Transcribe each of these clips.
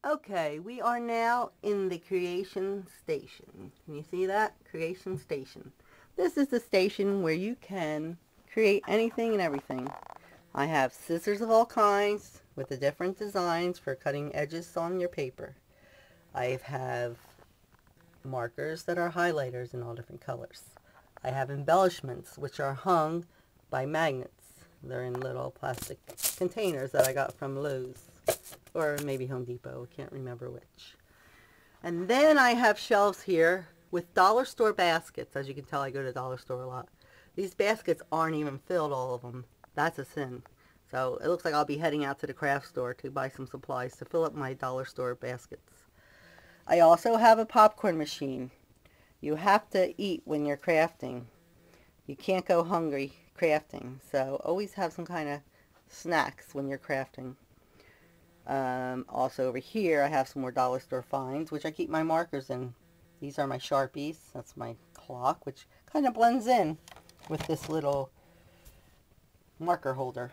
Okay, we are now in the creation station. Can you see that? Creation station. This is the station where you can create anything and everything. I have scissors of all kinds with the different designs for cutting edges on your paper. I have markers that are highlighters in all different colors. I have embellishments which are hung by magnets. They're in little plastic containers that I got from Lowe's or maybe Home Depot. I can't remember which. And then I have shelves here with dollar store baskets. As you can tell, I go to the dollar store a lot. These baskets aren't even filled, all of them. That's a sin. So it looks like I'll be heading out to the craft store to buy some supplies to fill up my dollar store baskets. I also have a popcorn machine. You have to eat when you're crafting. You can't go hungry crafting. So always have some kind of snacks when you're crafting. Also over here I have some more dollar store finds, which I keep my markers in. These are my Sharpies. That's my clock, which kind of blends in with this little marker holder.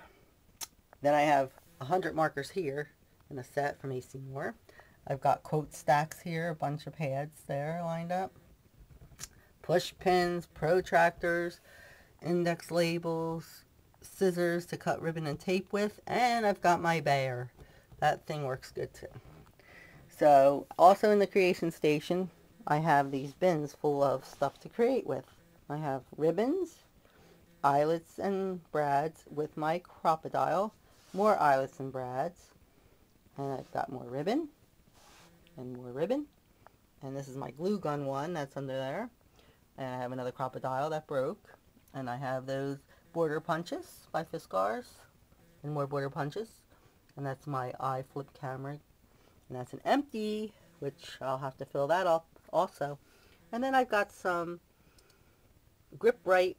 Then I have 100 markers here in a set from AC Moore. I've got quote stacks here, a bunch of pads there lined up. Push pins, protractors, index labels, scissors to cut ribbon and tape with, and I've got my Behr. That thing works good too. So also in the creation station, I have these bins full of stuff to create with. I have ribbons, eyelets and brads with my Crop-A-Dile, more eyelets and brads, and I've got more ribbon and more ribbon, and this is my glue gun one that's under there, and I have another Crop-A-Dile that broke, and I have those border punches by Fiskars and more border punches, and that's my iFlip camera, and that's an empty, which I'll have to fill that up also. And then I've got some Grip Right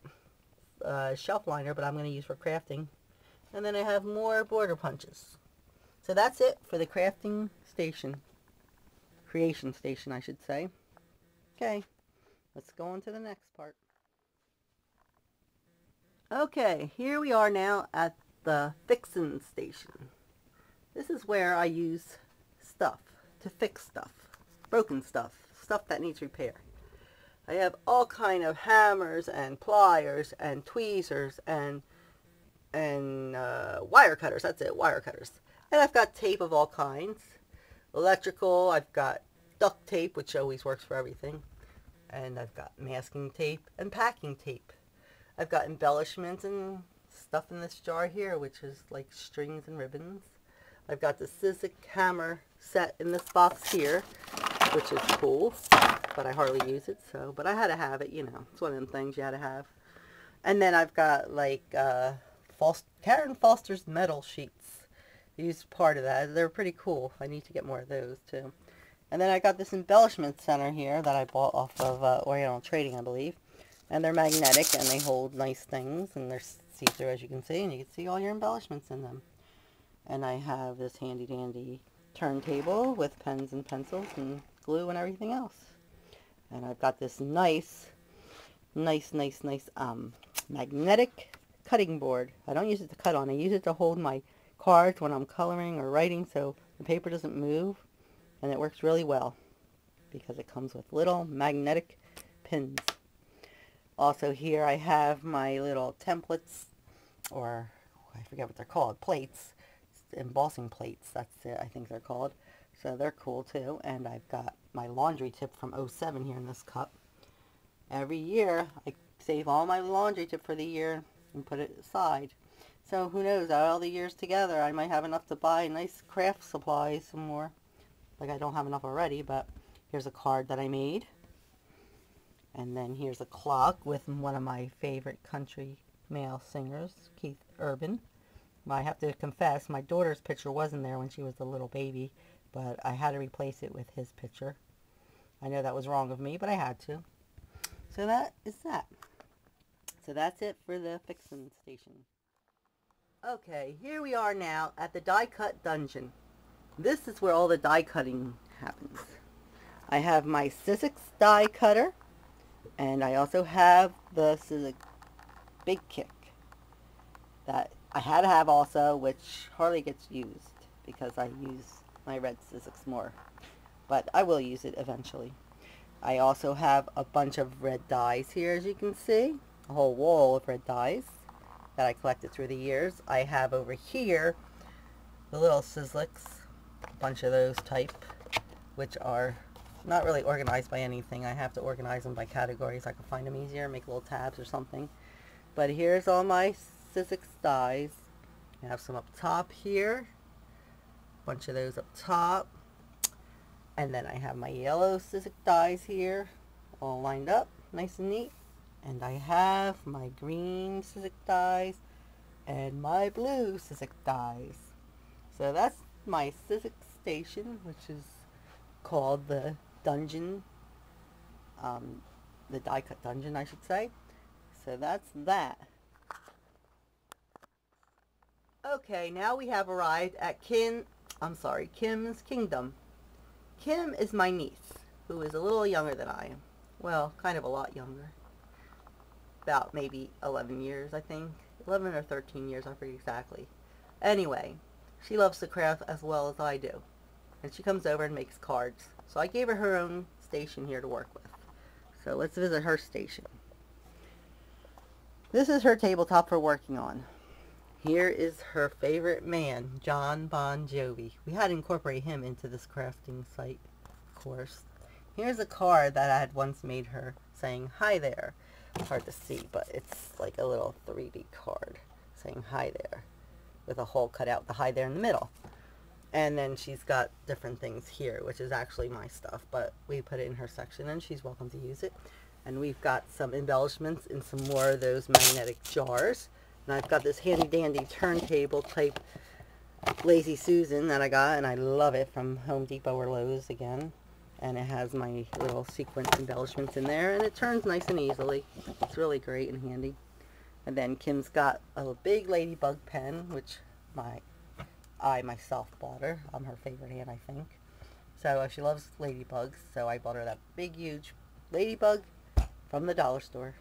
shelf liner, but I'm going to use for crafting. And then I have more border punches. So that's it for the crafting station. Creation station, I should say. Okay, let's go on to the next part. Okay, here we are now at the fixin' station. This is where I use stuff to fix stuff, broken stuff, stuff that needs repair. I have all kind of hammers and pliers and tweezers and wire cutters. That's it, wire cutters. And I've got tape of all kinds. Electrical, I've got duct tape, which always works for everything. And I've got masking tape and packing tape. I've got embellishments and stuff in this jar here, which is like strings and ribbons. I've got the Sizzix hammer set in this box here, which is cool, but I hardly use it, so, but I had to have it, you know, it's one of them things you had to have. And then I've got like Karen Foster's metal sheets. Used part of that. They're pretty cool. I need to get more of those too. And then I got this embellishment center here that I bought off of Oriental Trading, I believe. And they're magnetic and they hold nice things, and they're see-through, as you can see, and you can see all your embellishments in them. And I have this handy dandy turntable with pens and pencils and glue and everything else. And I've got this nice magnetic cutting board. I don't use it to cut on. I use it to hold my cards when I'm coloring or writing so the paper doesn't move. And it works really well because it comes with little magnetic pins. Also here I have my little templates, or I forget what they're called, plates. Embossing plates, that's it, I think they're called. So they're cool too. And I've got my laundry tip from '07 here in this cup. Every year I save all my laundry tip for the year and put it aside. So who knows, out all the years together I might have enough to buy nice craft supplies some more. Like I don't have enough already, but here's a card that I made. And then here's a clock with one of my favorite country male singers, Keith Urban. I have to confess, my daughter's picture wasn't there when she was a little baby, but I had to replace it with his picture. I know that was wrong of me, but I had to. So that is that. So that's it for the fixin' station. Okay, here we are now at the die cut dungeon. This is where all the die cutting happens. I have my Sizzix die cutter, and I also have the Sizzix Big Kick that I had to have also, which hardly gets used because I use my red Sizzix more. But I will use it eventually. I also have a bunch of red dyes here, as you can see. A whole wall of red dyes that I collected through the years. I have over here the little Sizzlix, a bunch of those type, which are not really organized by anything. I have to organize them by categories. I can find them easier, make little tabs or something. But here's all my Sizzlix dyes. I have some up top here, a bunch of those up top. And then I have my yellow Sizzlix dyes here, all lined up, nice and neat. And I have my green Sizzlix dyes and my blue Sizzlix dyes. So that's my Sizzlix station, which is called the dungeon, the die cut dungeon, I should say. So that's that. Okay, now we have arrived at Kim's Kingdom. Kim is my niece, who is a little younger than I am. Well, kind of a lot younger. About maybe 11 years, I think. 11 or 13 years, I forget exactly. Anyway, she loves to craft as well as I do. And she comes over and makes cards. So I gave her her own station here to work with. So let's visit her station. This is her tabletop for working on. Here is her favorite man, Jon Bon Jovi. We had to incorporate him into this crafting site, of course. Here's a card that I had once made her saying, "Hi there." It's hard to see, but it's like a little 3D card saying "Hi there," with a hole cut out, the "Hi there" in the middle. And then she's got different things here, which is actually my stuff, but we put it in her section and she's welcome to use it. And we've got some embellishments in some more of those magnetic jars. And I've got this handy dandy turntable type Lazy Susan that I got, and I love it, from Home Depot or Lowe's again. And it has my little sequin embellishments in there, and it turns nice and easily. It's really great and handy. And then Kim's got a big ladybug pen, which I myself bought her. I'm her favorite aunt, I think. So she loves ladybugs, so I bought her that big, huge ladybug from the dollar store.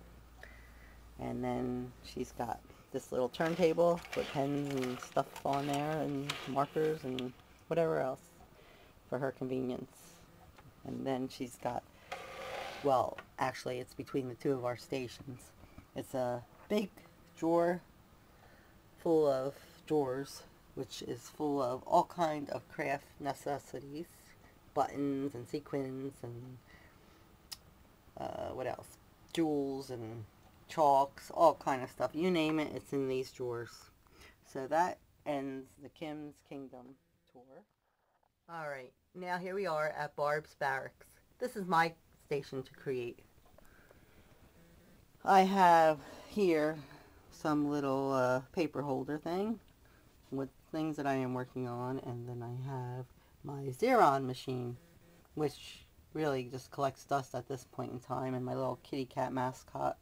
And then she's got this little turntable, put pens and stuff on there, and markers and whatever else for her convenience. And then she's got, well, actually it's between the two of our stations. It's a big drawer full of drawers, which is full of all kind of craft necessities, buttons and sequins and what else? Jewels and chalks, all kind of stuff. You name it, it's in these drawers. So that ends the Kim's Kingdom tour. Alright, now here we are at Barb's Barracks. This is my station to create. I have here some little paper holder thing with things that I am working on, and then I have my Xeron machine, which really just collects dust at this point in time, and my little kitty cat mascot,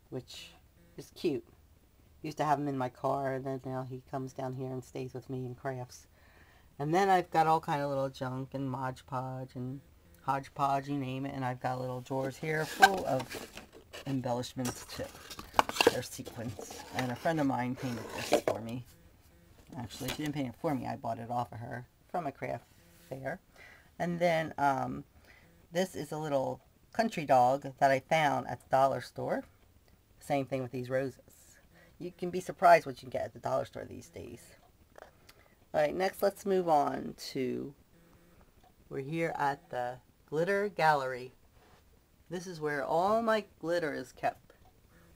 which is cute. Used to have him in my car, and then now he comes down here and stays with me and crafts. And then I've got all kind of little junk and Mod Podge and hodgepodge, you name it, and I've got little drawers here full of embellishments too. They're sequins, and a friend of mine painted this for me. Actually, she didn't paint it for me, I bought it off of her from a craft fair. And then this is a little country dog that I found at the dollar store. Same thing with these roses. You can be surprised what you can get at the dollar store these days. Alright, next let's move on to, we're here at the Glitter Gallery. This is where all my glitter is kept.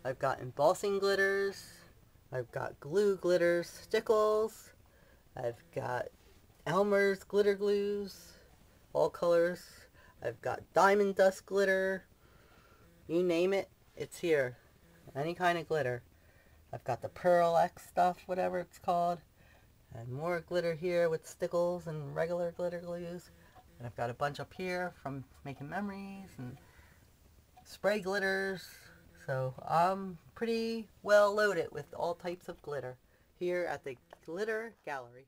I've got embossing glitters, I've got glue glitters, stickles, I've got Elmer's glitter glues, all colors. I've got diamond dust glitter, you name it, it's here. Any kind of glitter. I've got the Pearl X stuff, whatever it's called. And more glitter here with stickles and regular glitter glues. And I've got a bunch up here from making memories and spray glitters. So I'm pretty well loaded with all types of glitter here at the Glitter Gallery.